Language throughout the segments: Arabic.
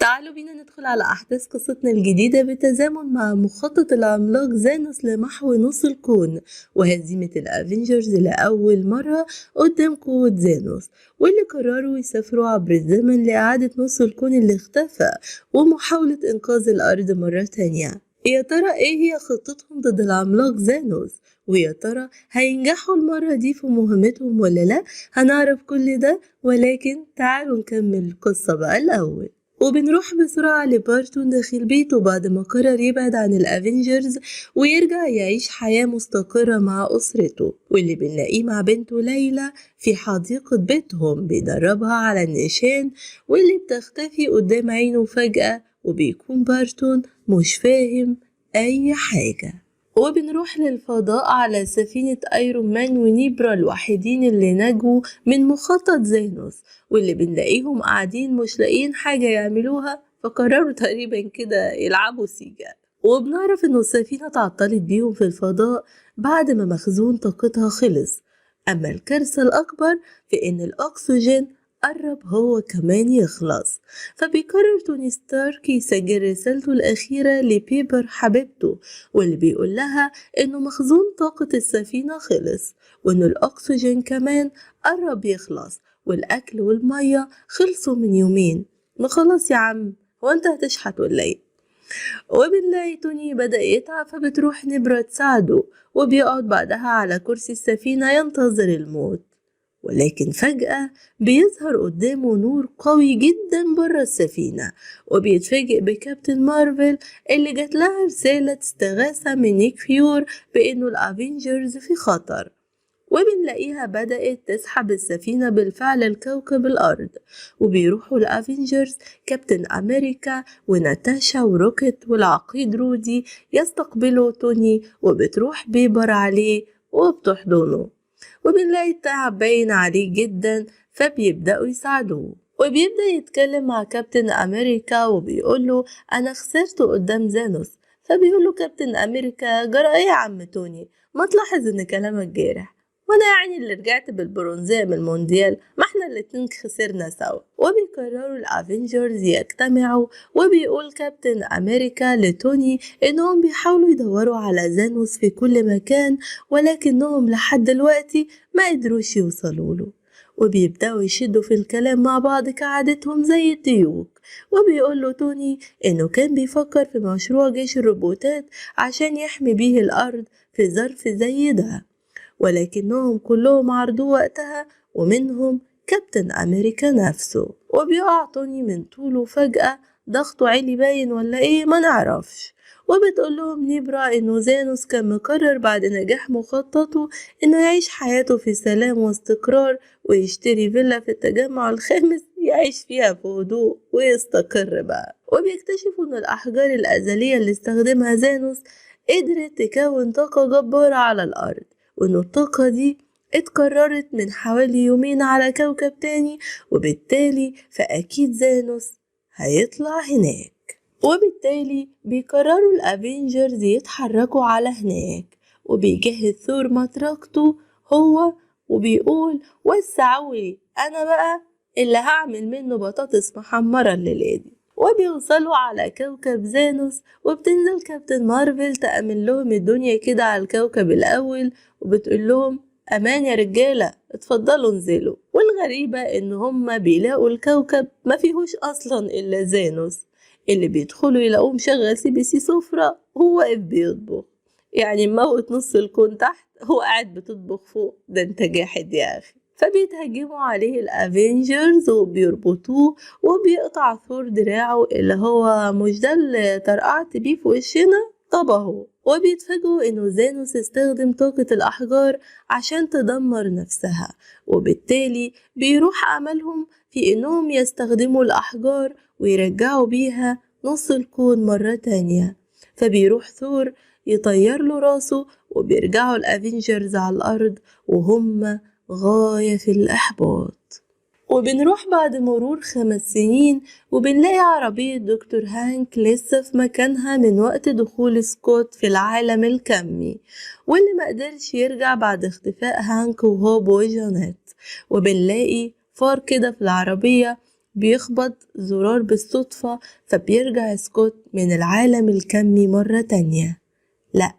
تعالوا بينا ندخل على أحداث قصتنا الجديدة بالتزامن مع مخطط العملاق زانوس لمحو نص الكون وهزيمة الأفينجرز لأول مرة قدام قوة زانوس، واللي قرروا يسافروا عبر الزمن لإعادة نص الكون اللي اختفى ومحاولة إنقاذ الأرض مرة تانية. يا ترى إيه هي خطتهم ضد العملاق زانوس؟ ويا ترى هينجحوا المرة دي في مهمتهم ولا لأ؟ هنعرف كل ده، ولكن تعالوا نكمل القصة بقى الأول. وبنروح بسرعة لبارتون داخل بيته بعد ما قرر يبعد عن الأفينجرز ويرجع يعيش حياة مستقرة مع أسرته، واللي بنلاقيه مع بنته ليلى في حديقة بيتهم بيدربها على النشان، واللي بتختفي قدام عينه فجأة وبيكون بارتون مش فاهم أي حاجة. وبنروح للفضاء على سفينة ايرون مان ونيبرا الوحيدين اللي نجوا من مخطط زانوس، واللي بنلاقيهم قاعدين مش لاقيين حاجة يعملوها، فقرروا تقريبا كده يلعبوا سيجا. وبنعرف انه السفينة تعطلت بيهم في الفضاء بعد ما مخزون طاقتها خلص. اما الكارثة الاكبر في ان الاكسجين قرب هو كمان يخلص، فبيقرر توني ستارك يسجل رسالته الأخيرة لبيبر حبيبته، واللي بيقول لها إنه مخزون طاقة السفينة خلص، وإنه الأكسجين كمان قرب يخلص، والأكل والمية خلصوا من يومين. ما خلاص يا عم، هو أنت هتشحت ولا إيه؟ وبنلاقي توني بدأ يتعب، فبتروح نبرة تساعده، وبيقعد بعدها على كرسي السفينة ينتظر الموت. ولكن فجأة بيظهر قدامه نور قوي جدا برا السفينة، وبيتفاجئ بكابتن مارفل اللي جات لها رسالة استغاثة من نيك فيور بأنه الأفينجرز في خطر. وبنلاقيها بدأت تسحب السفينة بالفعل لكوكب الأرض، وبيروحوا الأفينجرز كابتن أمريكا وناتاشا وروكيت والعقيد رودي يستقبلوا توني، وبتروح بيبر عليه وبتحضنه، وبنلاقي التعب باين عليه جدا، فبيبدأوا يساعدوه. وبيبدأ يتكلم مع كابتن أمريكا وبيقوله أنا خسرت قدام زانوس. فبيقوله كابتن أمريكا جرى إيه يا عم توني؟ ما تلاحظ إن كلامك جارح، وانا يعني اللي رجعت بالبرونزية من المونديال، ما احنا الاتنين خسرنا سوا. وبيقرروا الافينجرز يجتمعوا، وبيقول كابتن امريكا لتوني انهم بيحاولوا يدوروا على زانوس في كل مكان، ولكنهم لحد دلوقتي ما قدروش يوصلوا له. وبيبدأوا يشدوا في الكلام مع بعض كعادتهم زي الديوك. وبيقول له توني انه كان بيفكر في مشروع جيش الروبوتات عشان يحمي بيه الارض في ظرف زي ده، ولكنهم كلهم عرضوا وقتها، ومنهم كابتن أمريكا نفسه. وبيقع توني من طوله فجأة، ضغطه عالي باين ولا ايه ما نعرفش. وبتقول لهم نيبرا انه زانوس كان مقرر بعد نجاح مخططه انه يعيش حياته في سلام واستقرار، ويشتري فيلا في التجمع الخامس يعيش فيها في هدوء ويستقر بقى. وبيكتشفوا ان الأحجار الأزلية اللي استخدمها زانوس قدرت تكون طاقة جبارة على الأرض، وإن الطاقة دي اتكررت من حوالي يومين على كوكب تاني، وبالتالي فأكيد زانوس هيطلع هناك. وبالتالي بيقرروا الأفينجرز يتحركوا على هناك، وبيجهز ثور مطرقته هو، وبيقول وسعولي أنا بقى اللي هعمل منه بطاطس محمرة الليلة دي. وبيوصلوا على كوكب زانوس، وبتنزل كابتن مارفل تأمن لهم الدنيا كده على الكوكب الأول، وبتقول لهم أمان يا رجالة اتفضلوا انزلوا. والغريبة إن هما بيلاقوا الكوكب ما فيهوش أصلا إلا زانوس، اللي بيدخلوا يلاقوه مشغل CBC سفرة وهو واقف بيطبخ. يعني موت نص الكون تحت، هو قاعد بتطبخ فوق، ده انت جاحد يا أخي. فبيتهجموا عليه الافينجرز وبيربطوه، وبيقطع ثور دراعه اللي هو مش ده اللي طرقعت بيه في وشنا، طب اهو. وبيتفاجئوا انه زانوس استخدم طاقة الاحجار عشان تدمر نفسها، وبالتالي بيروح املهم في انهم يستخدموا الاحجار ويرجعوا بيها نص الكون مرة تانية. فبيروح ثور يطير له راسه، وبيرجعوا الافينجرز على الارض وهم غاية في الإحباط. وبنروح بعد مرور 5 سنين، وبنلاقي عربية دكتور هانك لسه في مكانها من وقت دخول سكوت في العالم الكمي، واللي مقدرش يرجع بعد اختفاء هانك وهوب وجانيت. وبنلاقي فار كده في العربية بيخبط زرار بالصدفة فبيرجع سكوت من العالم الكمي مرة تانية. لأ،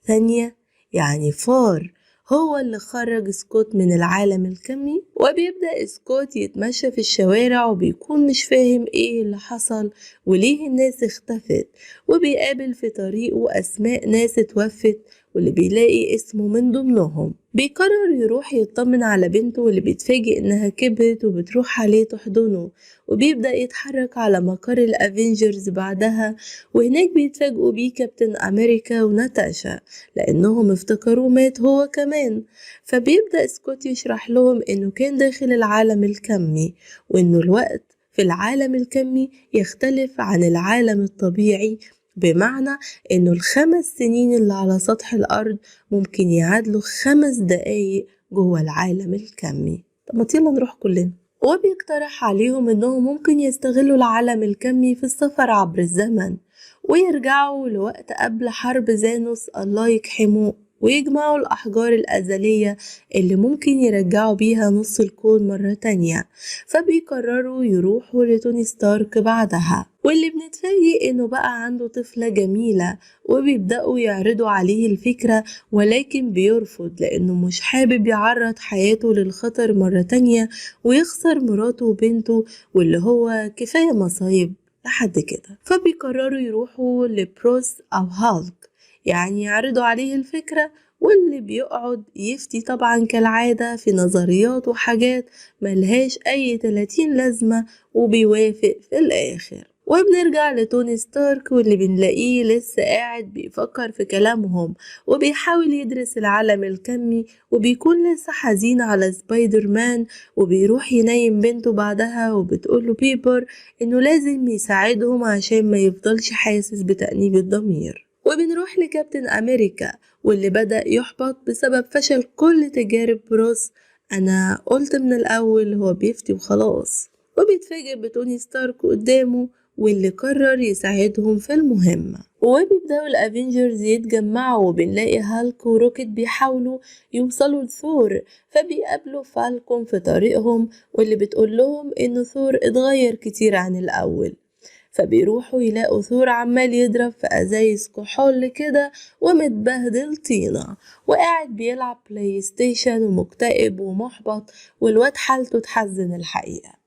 ثانية، يعني فار هو اللي خرج سكوت من العالم الكمي. وبيبدأ سكوت يتمشى في الشوارع وبيكون مش فاهم ايه اللي حصل وليه الناس اختفت، وبيقابل في طريقه أسماء ناس اتوفت واللي بيلاقي اسمه من ضمنهم. بيقرر يروح يطمن على بنته واللي بيتفاجئ انها كبرت وبتروح عليه تحضنه، وبيبدأ يتحرك على مقر الافينجرز بعدها، وهناك بيتفاجئوا بيه كابتن امريكا وناتاشا لانهم افتكروا مات هو كمان. فبيبدأ سكوت يشرح لهم انه كان داخل العالم الكمي، وانه الوقت في العالم الكمي يختلف عن العالم الطبيعي، بمعنى انه ال5 سنين اللي على سطح الارض ممكن يعادلوا 5 دقايق جوه العالم الكمي. طب ما يلا نروح كلنا. وبيقترح عليهم انهم ممكن يستغلوا العالم الكمي في السفر عبر الزمن ويرجعوا لوقت قبل حرب زانوس الله يجحمه، ويجمعوا الأحجار الأزلية اللي ممكن يرجعوا بيها نص الكون مرة تانية. فبيقرروا يروحوا لتوني ستارك بعدها، واللي بنتفاجئ انه بقى عنده طفلة جميلة، وبيبدأوا يعرضوا عليه الفكرة ولكن بيرفض لانه مش حابب يعرض حياته للخطر مرة تانية ويخسر مراته وبنته، واللي هو كفاية مصايب لحد كده. فبيقرروا يروحوا لبروس أو هالك، يعني يعرضوا عليه الفكرة، واللي بيقعد يفتي طبعا كالعادة في نظريات وحاجات ملهاش أي 30 لازمة، وبيوافق في الآخر. وبنرجع لتوني ستارك واللي بنلاقيه لسه قاعد بيفكر في كلامهم وبيحاول يدرس العالم الكمي، وبيكون لسه حزين على سبايدر مان، وبيروح ينيم بنته بعدها وبتقوله بيبر انه لازم يساعدهم عشان ما يفضلش حاسس بتأنيب الضمير. وبنروح لكابتن أمريكا واللي بدأ يحبط بسبب فشل كل تجارب بروس. أنا قلت من الأول هو بيفتي وخلاص. وبيتفاجئ بتوني ستارك قدامه واللي قرر يساعدهم في المهمة. وبيبدأوا الأفينجرز يتجمعوا، وبنلاقي هالك وروكيت بيحاولوا يوصلوا لثور، فبيقابلوا فالكون في طريقهم واللي بتقول لهم إن ثور اتغير كتير عن الأول. فبيروحوا يلاقوا ثور عمال يضرب في أزايز كحول كده ومتبهدل طينة، وقاعد بيلعب بلاي ستيشن ومكتئب ومحبط، والواد حالته تحزن الحقيقة.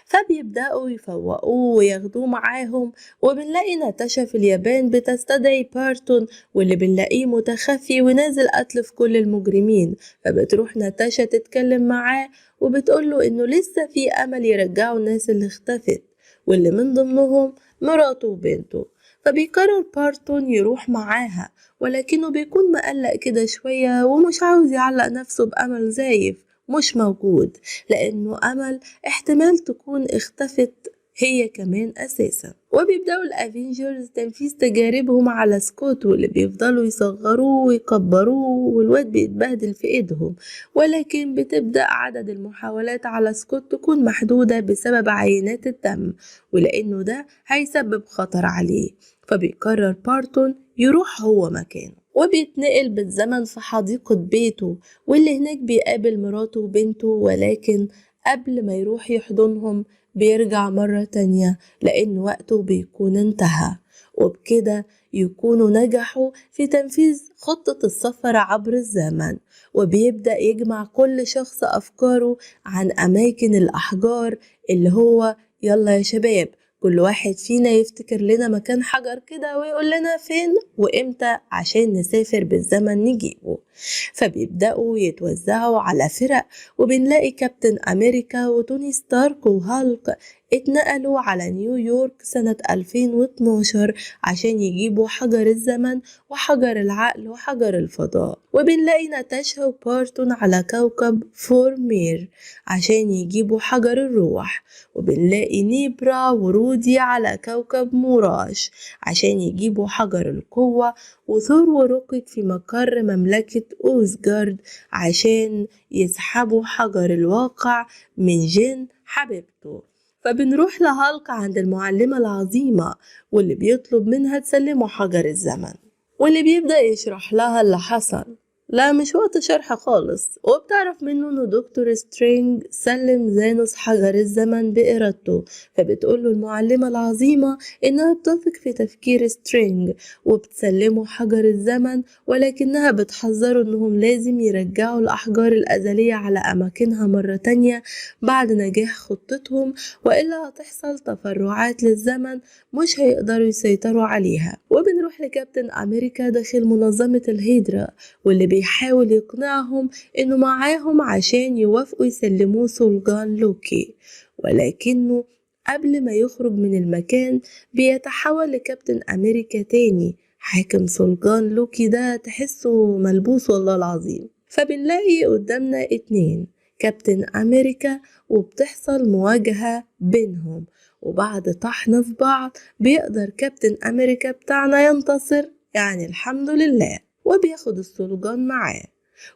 فبيبدأوا يفوقوه وياخدوه معاهم، وبنلاقي ناتاشا في اليابان بتستدعي بارتون واللي بنلاقيه متخفي ونازل قتل في كل المجرمين. فبتروح ناتاشا تتكلم معاه وبتقوله انه لسه في امل يرجعوا الناس اللي اختفت، واللي من ضمنهم مراته وبنته. فبيقرر بارتون يروح معاها، ولكنه بيكون مقلق كده شوية ومش عاوز يعلق نفسه بأمل زايف مش موجود، لأنه أمل احتمال تكون اختفت هي كمان أساسا. وبيبدأوا الأفينجرز تنفيذ تجاربهم على سكوت واللي بيفضلوا يصغروه ويكبروه، والواد بيتبهدل في ايدهم، ولكن بتبدأ عدد المحاولات على سكوت تكون محدودة بسبب عينات الدم، ولأنه ده هيسبب خطر عليه. فبيقرر بارتون يروح هو مكانه، وبيتنقل بالزمن في حديقة بيته، واللي هناك بيقابل مراته وبنته، ولكن قبل ما يروح يحضنهم بيرجع مرة تانية لأن وقته بيكون انتهى. وبكده يكونوا نجحوا في تنفيذ خطة السفر عبر الزمن، وبيبدأ يجمع كل شخص أفكاره عن أماكن الأحجار، اللي هو يلا يا شباب كل واحد فينا يفتكر لنا مكان حجر كده ويقول لنا فين وإمتى عشان نسافر بالزمن نجيبه. فبيبدأوا يتوزعوا على فرق، وبنلاقي كابتن أمريكا وتوني ستارك وهالك اتنقلوا على نيويورك سنة 2012 عشان يجيبوا حجر الزمن وحجر العقل وحجر الفضاء. وبنلاقي ناتاشا وبارتون على كوكب فورمير عشان يجيبوا حجر الروح، وبنلاقي نيبرا ورودي على كوكب موراش عشان يجيبوا حجر القوة، وثور وروكيت في مقر مملكة أوزجارد عشان يسحبوا حجر الواقع من جين حبيبته. فبنروح لهالك عند المعلمة العظيمة واللي بيطلب منها تسلمه حجر الزمن، واللي بيبدأ يشرح لها اللي حصل لا مش وقت شرح خالص، وبتعرف منه انه دكتور سترينج سلم زانوس حجر الزمن بإرادته، فبتقوله المعلمة العظيمة انها بتثق في تفكير سترينج وبتسلمه حجر الزمن، ولكنها بتحذره انهم لازم يرجعوا الأحجار الأزلية على أماكنها مرة تانية بعد نجاح خطتهم، وإلا هتحصل تفرعات للزمن مش هيقدروا يسيطروا عليها. وبنروح لكابتن أمريكا داخل منظمة الهيدرا، واللي بيحاول يقنعهم إنه معاهم عشان يوافقوا يسلموه سولجان لوكي، ولكنه قبل ما يخرج من المكان بيتحول لكابتن أمريكا تاني. حاكم سولجان لوكي ده تحسه ملبوس والله العظيم. فبنلاقي قدامنا اتنين، كابتن أمريكا، وبتحصل مواجهة بينهم، وبعد طحن في بعض بيقدر كابتن أمريكا بتاعنا ينتصر، يعني الحمد لله، وبياخد السولجان معاه.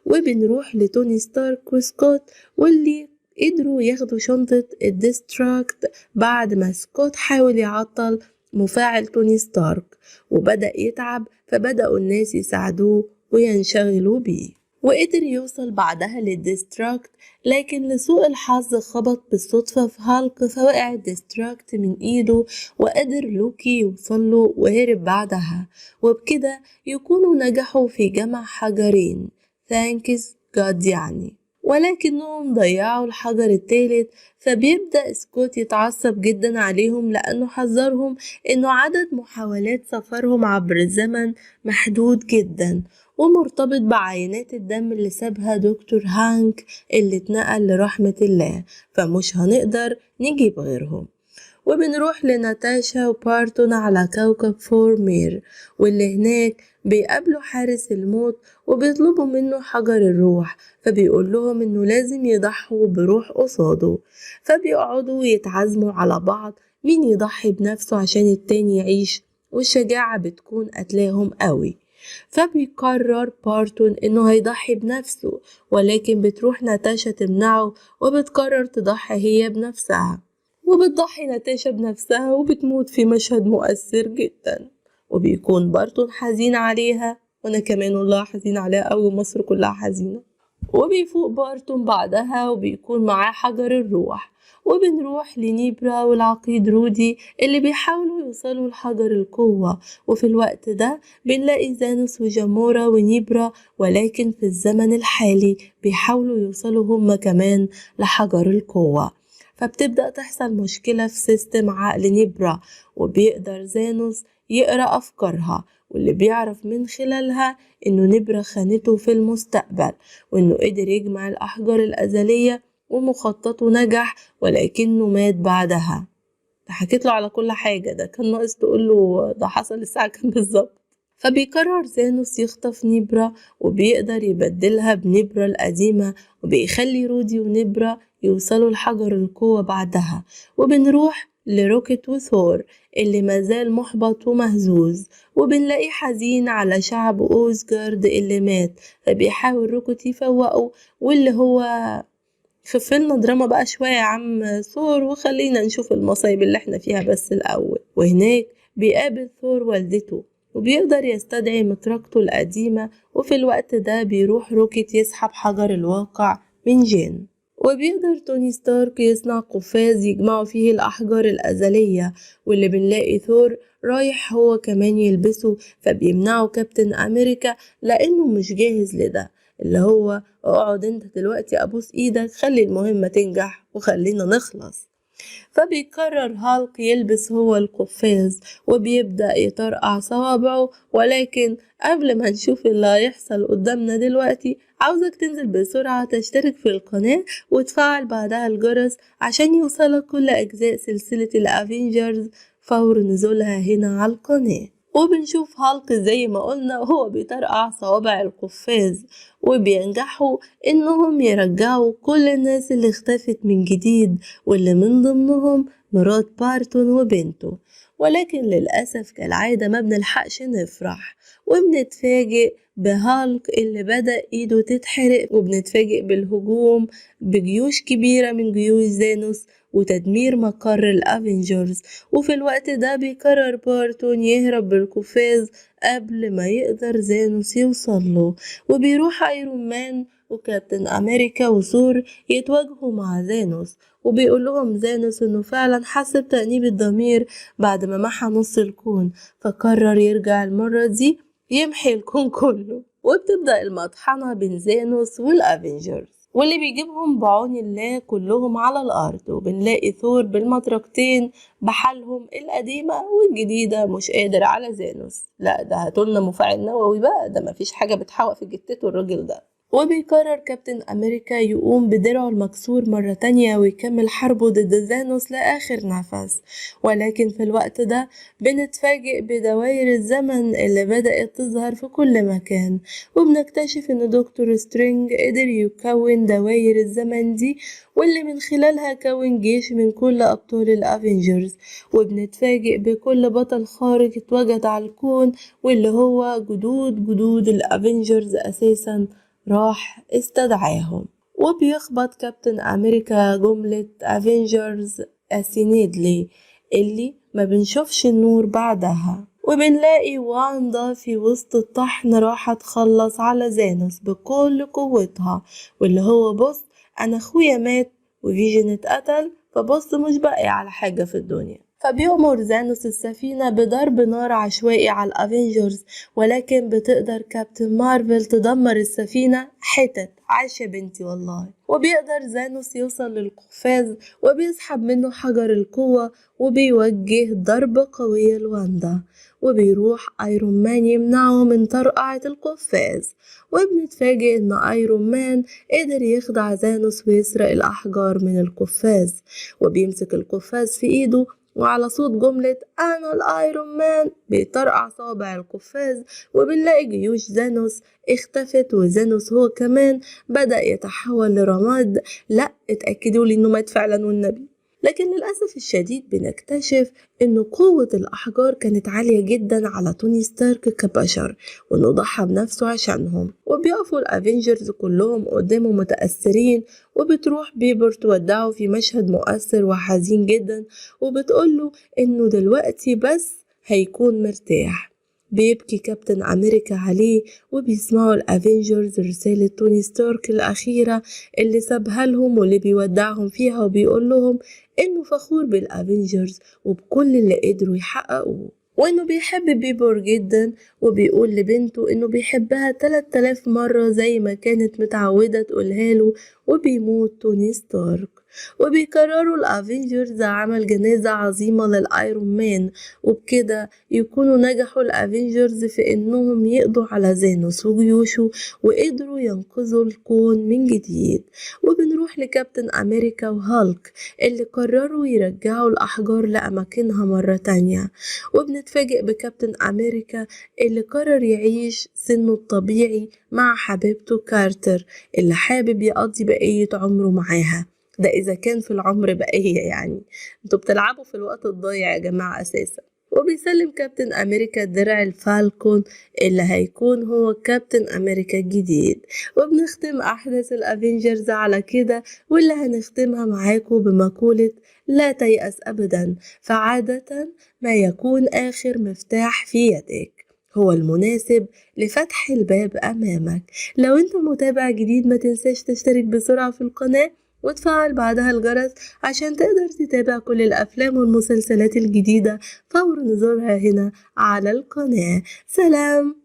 وبنروح لتوني ستارك وسكوت، واللي قدروا ياخدوا شنطة الديستراكت بعد ما سكوت حاول يعطل مفاعل توني ستارك وبدأ يتعب، فبدأوا الناس يساعدوه وينشغلوا بيه. وقدر يوصل بعدها للديستراكت، لكن لسوء الحظ خبط بالصدفة في هالك فوقع الديستراكت من ايده، وقدر لوكي يوصله وهرب بعدها، وبكده يكونوا نجحوا في جمع حجرين ثانكس جاد يعني، ولكنهم ضيعوا الحجر الثالث. فبيبدأ سكوت يتعصب جدا عليهم لأنه حذرهم إنه عدد محاولات سفرهم عبر الزمن محدود جدا ومرتبط بعينات الدم اللي سابها دكتور هانك اللي اتنقل لرحمة الله، فمش هنقدر نجيب غيرهم. وبنروح لناتاشا وبارتون على كوكب فورمير، واللي هناك بيقابلوا حارس الموت وبيطلبوا منه حجر الروح، فبيقول لهم انه لازم يضحوا بروح قصاده. فبيقعدوا يتعزموا على بعض مين يضحي بنفسه عشان التاني يعيش، والشجاعة بتكون قتلاهم قوي. فبيقرر بارتون انه هيضحي بنفسه، ولكن بتروح ناتاشا تمنعه وبتقرر تضحي هي بنفسها، وبتضحي ناتاشا بنفسها وبتموت في مشهد مؤثر جدا، وبيكون بارتون حزين عليها، وانا كمان والله حزين عليها اوي، مصر كلها حزينة. وبيفوق بارتون بعدها وبيكون معاه حجر الروح. وبنروح لنيبرا والعقيد رودي اللي بيحاولوا يوصلوا لحجر القوة، وفي الوقت ده بنلاقي زانوس وجامورا ونيبرا، ولكن في الزمن الحالي بيحاولوا يوصلوا هما كمان لحجر القوة. فبتبدأ تحصل مشكلة في سيستم عقل نيبرا، وبيقدر زانوس يقرأ أفكارها، واللي بيعرف من خلالها إنه نيبرا خانته في المستقبل، وإنه قدر يجمع الأحجار الأزلية ومخططه نجح، ولكنه مات بعدها. ده حكيت له على كل حاجة، ده كان ناقص تقول له ده حصل الساعة كام بالظبط. فبيقرر زانوس يخطف نيبرا وبيقدر يبدلها بنيبرا القديمة، وبيخلي رودي ونيبرا يوصلوا لحجر القوة بعدها. وبنروح لروكيت وثور اللي مازال محبط ومهزوز، وبنلاقيه حزين على شعب أوزجارد اللي مات، فبيحاول روكيت يفوقه، واللي هو خفلنا دراما بقى شوية يا عم ثور وخلينا نشوف المصايب اللي احنا فيها بس الأول. وهناك بيقابل ثور والدته وبيقدر يستدعي مطرقته القديمة، وفي الوقت ده بيروح روكيت يسحب حجر الواقع من جين، وبيقدر توني ستارك يصنع قفاز يجمعوا فيه الأحجار الأزلية، واللي بنلاقي ثور رايح هو كمان يلبسه، فبيمنعه كابتن أمريكا لأنه مش جاهز لده، اللي هو اقعد انت دلوقتي ابوس ايدك، خلي المهمة تنجح وخلينا نخلص. فبيقرر هالك يلبس هو القفاز وبيبدأ يطرقع صوابعه، ولكن قبل ما نشوف اللي هيحصل قدامنا دلوقتي عاوزك تنزل بسرعة تشترك في القناة وتفعل بعدها الجرس عشان يوصلك كل أجزاء سلسلة الأفينجرز فور نزولها هنا على القناة. وبنشوف هالك زي ما قلنا وهو بيطرقع صوابع القفاز، وبينجحوا انهم يرجعوا كل الناس اللي اختفت من جديد، واللي من ضمنهم مرات بارتون وبنته. ولكن للأسف كالعادة ما بنلحقش نفرح، وبنتفاجئ بهالك اللي بدأ ايده تتحرق، وبنتفاجئ بالهجوم بجيوش كبيرة من جيوش زانوس، وتدمير مقر الأفينجرز. وفي الوقت ده بيقرر بارتون يهرب بالقفاز قبل ما يقدر زانوس يوصله، وبيروح ايرون مان وكابتن امريكا وثور يتواجهوا مع زانوس، وبيقول لهم زانوس انه فعلا حس بتأنيب الضمير بعد ما محى نص الكون، فقرر يرجع المرة دي يمحي الكون كله. وبتبدأ المطحنة بين زانوس والأفينجرز، واللي بيجيبهم بعون الله كلهم على الأرض، وبنلاقي ثور بالمطرقتين بحالهم القديمة والجديدة مش قادر على زانوس. لا ده هاتولنا مفاعل نووي بقى، ده مفيش حاجة بتحوق في جتته الراجل ده. وبيقرر كابتن أمريكا يقوم بدرعه المكسور مرة تانية ويكمل حربه ضد زانوس لآخر نفس. ولكن في الوقت ده بنتفاجئ بدوائر الزمن اللي بدأت تظهر في كل مكان، وبنكتشف ان دكتور سترينج قدر يكون دوائر الزمن دي، واللي من خلالها كون جيش من كل أبطال الأفينجرز. وبنتفاجئ بكل بطل خارق اتوجد على الكون، واللي هو جدود الأفينجرز أساسا راح استدعاهم. وبيخبط كابتن أمريكا جملة افينجرز اسينيدلي اللي ما بنشوفش النور بعدها، وبنلاقي واندا في وسط الطحن راح تخلص على زانوس بكل قوتها، واللي هو بص انا اخويا مات وفيجن اتقتل، فبص مش باقي على حاجة في الدنيا. فبيأمر زانوس السفينة بضرب نار عشوائي على الأفينجرز، ولكن بتقدر كابتن مارفل تدمر السفينة حتت. عاش يا بنتي والله. وبيقدر زانوس يوصل للقفاز وبيسحب منه حجر القوة وبيوجه ضربة قوية لواندا، وبيروح ايرون مان يمنعه من طرقعة القفاز. وبنتفاجئ ان ايرون مان قدر يخدع زانوس ويسرق الأحجار من القفاز، وبيمسك القفاز في ايده، وعلى صوت جملة أنا الأيرون مان بيطرقع صابع القفاز، وبنلاقي جيوش زانوس اختفت، وزانوس هو كمان بدأ يتحول لرماد. لا اتأكدوا لي انه مات فعلا والنبي. لكن للأسف الشديد بنكتشف إن قوة الأحجار كانت عالية جدا على توني ستارك كبشر، وإنه ضحى بنفسه عشانهم. وبيقفوا الأفينجرز كلهم قدامه متأثرين، وبتروح بيبر تودعه في مشهد مؤثر وحزين جدا، وبتقوله إنه دلوقتي بس هيكون مرتاح. بيبكي كابتن أمريكا عليه، وبيسمعوا الأفينجرز رسالة توني ستارك الأخيرة اللي سابها لهم واللي بيودعهم فيها، وبيقول لهم إنه فخور بالأفينجرز وبكل اللي قدروا يحققوه، وإنه بيحب بيبور جدا، وبيقول لبنته إنه بيحبها 3000 مرة زي ما كانت متعودة تقولها له. وبيموت توني ستارك، وبيقرروا الأفينجرز عمل جنازة عظيمة للأيرون مان، وبكده يكونوا نجحوا الأفينجرز في إنهم يقضوا على زانوس وجيوشه وقدروا ينقذوا الكون من جديد. وبنروح لكابتن أمريكا وهالك اللي قرروا يرجعوا الأحجار لأماكنها مرة تانية، وبنتفاجئ بكابتن أمريكا اللي قرر يعيش سنه الطبيعي مع حبيبته كارتر اللي حابب يقضي بقية عمره معاها. ده إذا كان في العمر بقية، يعني انتوا بتلعبوا في الوقت الضايع يا جماعة أساسا. وبيسلم كابتن أمريكا درع الفالكون اللي هيكون هو كابتن أمريكا الجديد. وبنختم أحداث الأفينجرز على كده، واللي هنختمها معاكم بمقولة لا تيأس أبدا، فعادة ما يكون آخر مفتاح في يدك هو المناسب لفتح الباب أمامك. لو انت متابع جديد ما تنساش تشترك بسرعة في القناة وتفعل بعدها الجرس عشان تقدر تتابع كل الأفلام والمسلسلات الجديدة فور نزولها هنا على القناة. سلام.